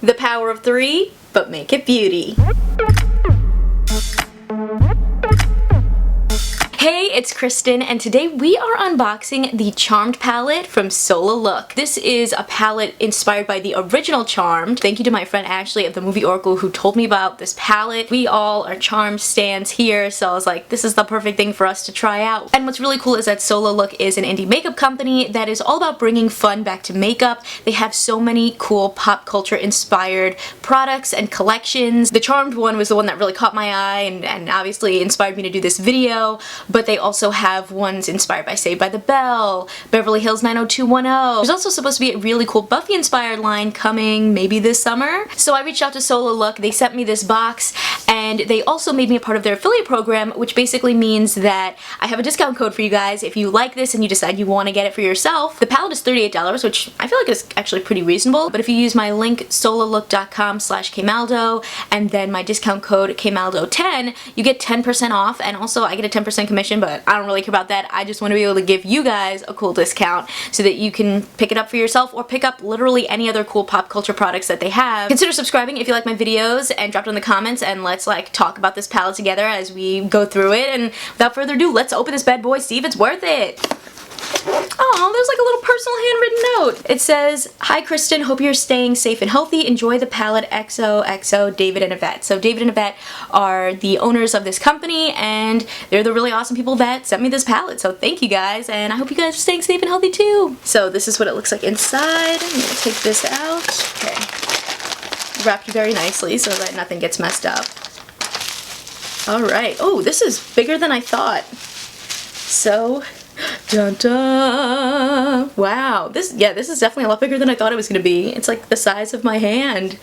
The power of 3, but make it beauty. Hey, it's Kristen, and today we are unboxing the Charmed palette from Sola Look. This is a palette inspired by the original Charmed. Thank you to my friend Ashley of the Movie Oracle who told me about this palette. We all are Charmed stans here, so I was like, this is the perfect thing for us to try out. And what's really cool is that Sola Look is an indie makeup company that is all about bringing fun back to makeup. They have so many cool pop culture inspired products and collections. The Charmed one was the one that really caught my eye and obviously inspired me to do this video. But they also have ones inspired by Saved by the Bell, Beverly Hills 90210. There's also supposed to be a really cool Buffy inspired line coming maybe this summer. So I reached out to Sola Look, they sent me this box, and they also made me a part of their affiliate program, which basically means that I have a discount code for you guys if you like this and you decide you want to get it for yourself. The palette is $38, which I feel like is actually pretty reasonable, but if you use my link solalook.com/kmaldo and then my discount code kmaldo10, you get 10% off, and also I get a 10% commission, but I don't really care about that. I just want to be able to give you guys a cool discount so that you can pick it up for yourself or pick up literally any other cool pop culture products that they have. Consider subscribing if you like my videos and drop it in the comments, and let's like talk about this palette together as we go through it. And without further ado, let's open this bad boy, see if it's worth it. Oh, there's like a little personal handwritten note. It says, "Hi Kristen, hope you're staying safe and healthy. Enjoy the palette XOXO David and Yvette." So David and Yvette are the owners of this company, and they're the really awesome people that sent me this palette. So thank you guys, and I hope you guys are staying safe and healthy too. So this is what it looks like inside. I'm gonna take this out. Okay. Wrapped very nicely so that nothing gets messed up. Alright. Oh, this is bigger than I thought. So dun dun! Wow, this is definitely a lot bigger than I thought it was gonna be. It's like the size of my hand.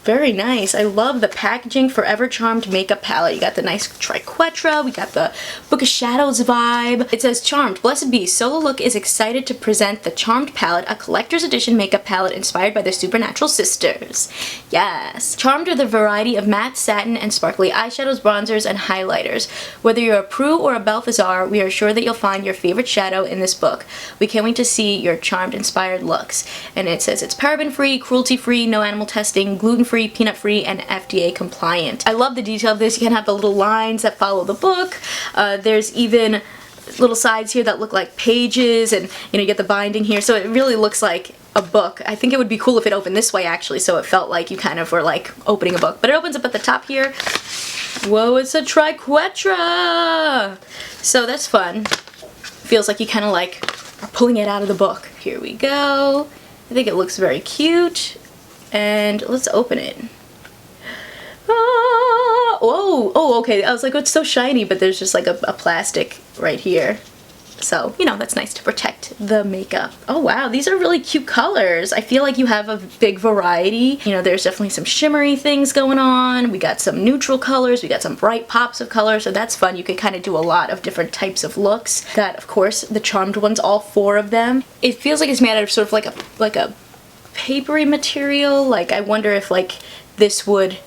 Very nice. I love the packaging. Forever Charmed makeup palette. You got the nice triquetra. We got the Book of Shadows vibe. It says, "Charmed, blessed be, Sola Look is excited to present the Charmed palette, a collector's edition makeup palette inspired by the Supernatural sisters." Yes. Charmed are the variety of matte, satin, and sparkly eyeshadows, bronzers, and highlighters. Whether you're a Prue or a Balthazar, we are sure that you'll find your favorite shadow in this book. We can't wait to see your Charmed-inspired looks. And it says it's paraben-free, cruelty-free, no animal testing, gluten-free, peanut-free, and FDA compliant. I love the detail of this. You can have the little lines that follow the book. There's even little sides here that look like pages, and you get the binding here, so it really looks like a book. I think it would be cool if it opened this way actually, so it felt like you kind of were like opening a book. But it opens up at the top here. Whoa, it's a triquetra! So that's fun. Feels like you kind of like are pulling it out of the book. Here we go. I think it looks very cute. And let's open it. Ah, whoa! Oh, okay. I was like, oh, it's so shiny, but there's just like a plastic right here. So, that's nice to protect the makeup. Oh wow, these are really cute colors. I feel like you have a big variety. There's definitely some shimmery things going on. We got some neutral colors. We got some bright pops of color, so that's fun. You can kind of do a lot of different types of looks. Got, of course, the Charmed ones, all 4 of them. It feels like it's made out of sort of like a papery material. Like, I wonder if like this would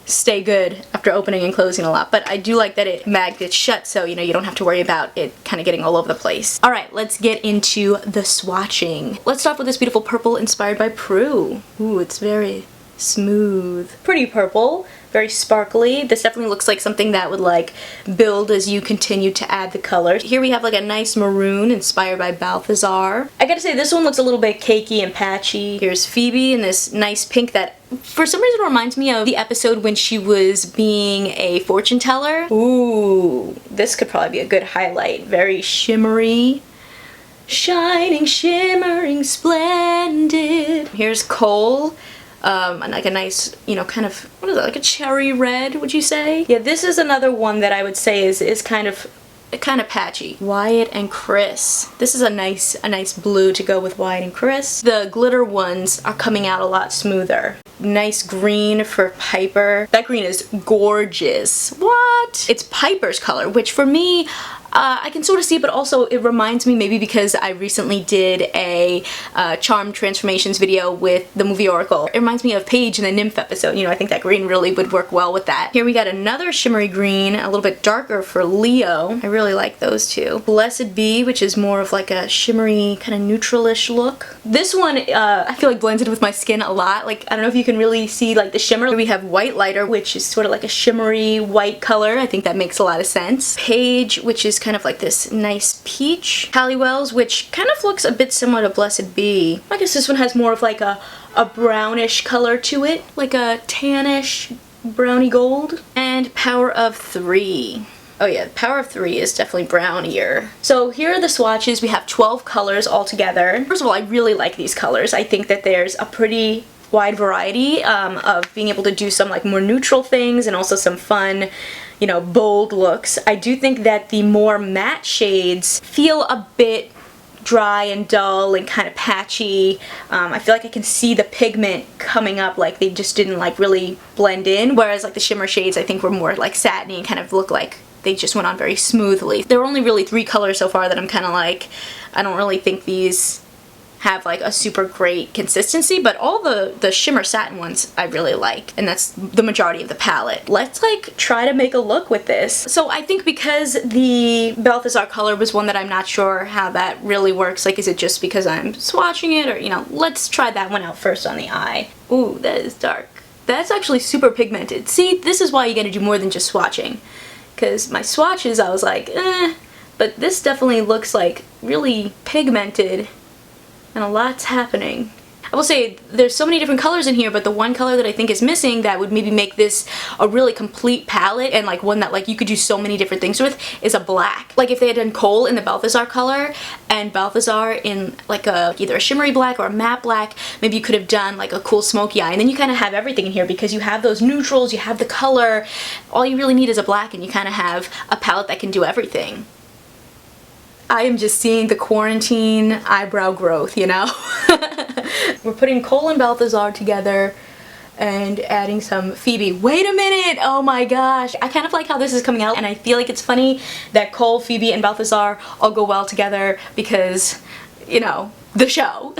stay good after opening and closing a lot, but I do like that it magnets shut, so you don't have to worry about it kind of getting all over the place. Alright, let's get into the swatching. Let's start with this beautiful purple inspired by Prue. Ooh, it's very smooth. Pretty purple, very sparkly. This definitely looks like something that would like build as you continue to add the colors. Here we have like a nice maroon inspired by Balthazar. I gotta say, this one looks a little bit cakey and patchy. Here's Phoebe in this nice pink that for some reason reminds me of the episode when she was being a fortune teller. Ooh, this could probably be a good highlight. Very shimmery. Shining, shimmering, splendid. Here's Cole. And like a nice, kind of, what is it, like a cherry red, would you say? Yeah, this is another one that I would say is kind of patchy. Wyatt and Chris. This is a nice blue to go with Wyatt and Chris. The glitter ones are coming out a lot smoother. Nice green for Piper. That green is gorgeous. What? It's Piper's color, which for me, I can sort of see, but also it reminds me, maybe because I recently did a Charm Transformations video with the movie Oracle. It reminds me of Paige in the Nymph episode. You know, I think that green really would work well with that. Here we got another shimmery green, a little bit darker for Leo. I really like those two. Blessed Be, which is more of like a shimmery, kind of neutralish look. This one, I feel like blends in with my skin a lot. Like, I don't know if you can really see like the shimmer. We have White Lighter, which is sort of like a shimmery white color. I think that makes a lot of sense. Paige, which is kind of like this nice peach. Halliwell's, which kind of looks a bit similar to Blessed Be. I guess this one has more of like a brownish color to it, like a tannish browny gold. And Power of Three. Oh yeah, Power of Three is definitely brownier. So here are the swatches. We have 12 colors altogether. First of all, I really like these colors. I think that there's a pretty wide variety of being able to do some like more neutral things and also some fun, you know, bold looks. I do think that the more matte shades feel a bit dry and dull and kind of patchy. I feel like I can see the pigment coming up, like they just didn't like really blend in, whereas like the shimmer shades I think were more like satiny and kind of look like they just went on very smoothly. There were only really 3 colors so far that I'm kind of like, I don't really think these have like a super great consistency, but all the shimmer satin ones I really like, and that's the majority of the palette. Let's like try to make a look with this. So I think because the Balthazar color was one that I'm not sure how that really works, like is it just because I'm swatching it, or you know, let's try that one out first on the eye. Ooh, that is dark. That's actually super pigmented. See, this is why you gotta do more than just swatching, because my swatches I was like, but this definitely looks like really pigmented and a lot's happening. I will say there's so many different colors in here, but the one color that I think is missing that would maybe make this a really complete palette and like one that like you could do so many different things with is a black. Like if they had done Kohl in the Balthazar color and Balthazar in like either a shimmery black or a matte black, maybe you could have done like a cool smoky eye, and then you kind of have everything in here because you have those neutrals, you have the color, all you really need is a black and you kind of have a palette that can do everything. I am just seeing the quarantine eyebrow growth, you know? We're putting Kohl and Balthazar together and adding some Phoebe. Wait a minute! Oh my gosh! I kind of like how this is coming out, and I feel like it's funny that Kohl, Phoebe, and Balthazar all go well together because, you know, the show.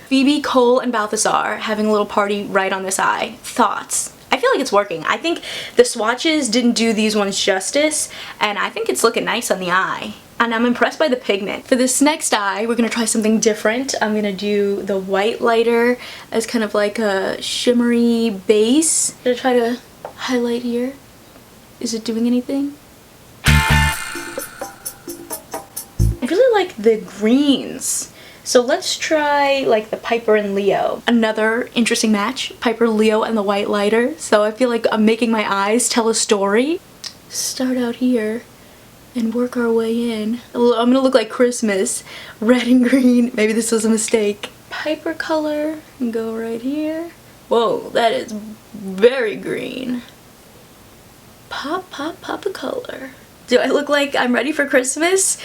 Phoebe, Kohl, and Balthazar having a little party right on this eye. Thoughts? I feel like it's working. I think the swatches didn't do these ones justice, and I think it's looking nice on the eye. And I'm impressed by the pigment. For this next eye, we're gonna try something different. I'm gonna do the White Lighter as kind of like a shimmery base. I'm gonna try to highlight here. Is it doing anything? I really like the greens. So let's try like the Piper and Leo. Another interesting match, Piper, Leo, and the White Lighter. So I feel like I'm making my eyes tell a story. Start out here and work our way in. I'm gonna look like Christmas. Red and green. Maybe this was a mistake. Piper color. And go right here. Whoa, that is very green. Pop, pop, pop a color. Do I look like I'm ready for Christmas?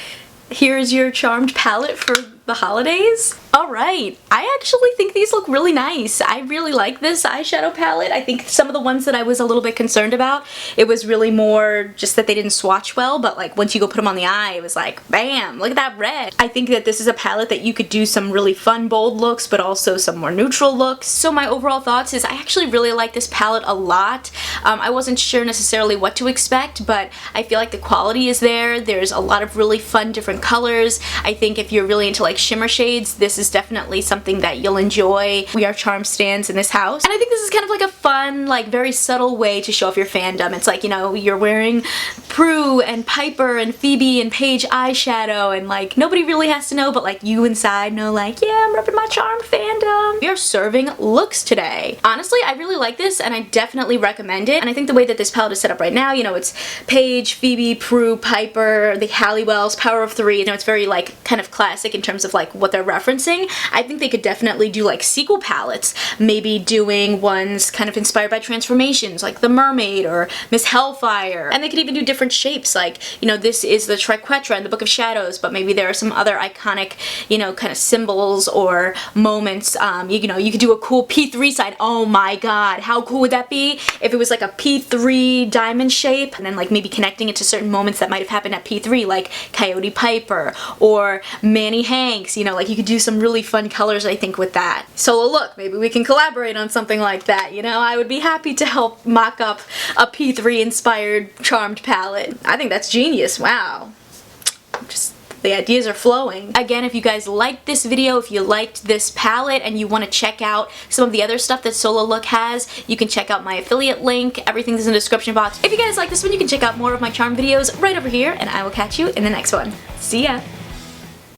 Here's your Charmed palette for the holidays. Alright, I actually think these look really nice. I really like this eyeshadow palette. I think some of the ones that I was a little bit concerned about, it was really more just that they didn't swatch well, but like once you go put them on the eye, it was like, bam, look at that red. I think that this is a palette that you could do some really fun, bold looks, but also some more neutral looks. So my overall thoughts is I actually really like this palette a lot. I wasn't sure necessarily what to expect, but I feel like the quality is there. There's a lot of really fun, different colors. I think if you're really into like shimmer shades, this is definitely something that you'll enjoy. We are Charm stans in this house, and I think this is kind of like a fun, like very subtle way to show off your fandom. It's like, you know, you're wearing Prue and Piper and Phoebe and Paige eyeshadow, and like nobody really has to know, but like you inside know, like, yeah, I'm repping my Charm fandom. We are serving looks today. Honestly, I really like this and I definitely recommend it, and I think the way that this palette is set up right now, you know, it's Paige, Phoebe, Prue, Piper, the Halliwells, Power of Three, you know, it's very like kind of classic in terms of like what they're referencing. amazing. I think they could definitely do like sequel palettes, maybe doing ones kind of inspired by transformations, like the Mermaid or Miss Hellfire. And they could even do different shapes, like, you know, this is the Triquetra in the Book of Shadows, but maybe there are some other iconic, you know, kind of symbols or moments. You know, you could do a cool P3 sign. Oh my god, how cool would that be if it was like a P3 diamond shape, and then like maybe connecting it to certain moments that might have happened at P3, like Coyote Piper or Manny Hanks. You know, like you could do some really fun colors, I think, with that. Sola Look, maybe we can collaborate on something like that. You know, I would be happy to help mock up a P3 inspired Charmed palette. I think that's genius. Wow. Just the ideas are flowing. Again, if you guys liked this video, if you liked this palette and you want to check out some of the other stuff that Sola Look has, you can check out my affiliate link. Everything's in the description box. If you guys like this one, you can check out more of my charm videos right over here, and I will catch you in the next one. See ya!